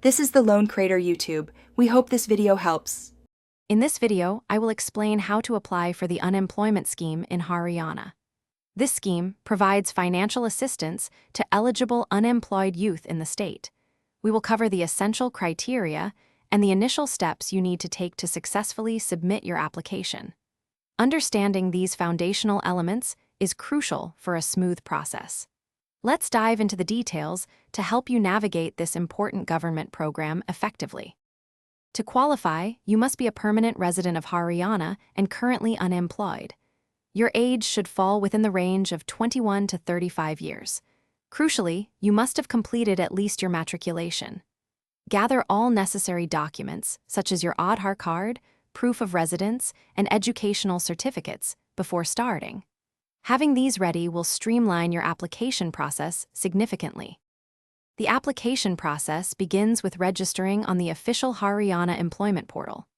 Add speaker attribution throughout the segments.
Speaker 1: This is the Loan Creator YouTube. We hope this video helps.
Speaker 2: In this video, I will explain how to apply for the unemployment scheme in Haryana. This scheme provides financial assistance to eligible unemployed youth in the state. We will cover the essential criteria and the initial steps you need to take to successfully submit your application. Understanding these foundational elements is crucial for a smooth process. Let's dive into the details to help you navigate this important government program effectively. To qualify, you must be a permanent resident of Haryana and currently unemployed. Your age should fall within the range of 21 to 35 years. Crucially, you must have completed at least your matriculation. Gather all necessary documents, such as your Aadhaar card, proof of residence, and educational certificates, before starting. Having these ready will streamline your application process significantly. The application process begins with registering on the official Haryana employment portal.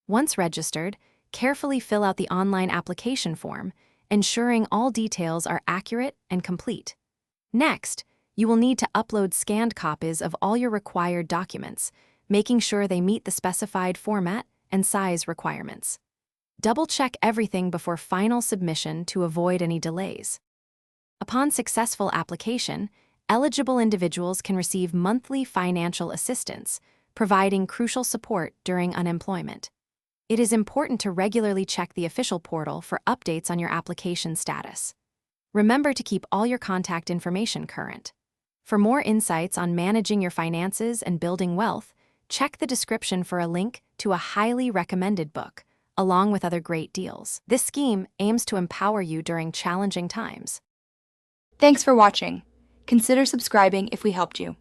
Speaker 2: Once registered, carefully fill out the online application form, ensuring all details are accurate and complete. Next, you will need to upload scanned copies of all your required documents, making sure they meet the specified format and size requirements. Double-check everything before final submission to avoid any delays. Upon successful application, eligible individuals can receive monthly financial assistance, providing crucial support during unemployment. It is important to regularly check the official portal for updates on your application status. Remember to keep all your contact information current. For more insights on managing your finances and building wealth, check the description for a link to a highly recommended book, along with other great deals. This scheme aims to empower you during challenging times.
Speaker 1: Thanks for watching. Consider subscribing if we helped you.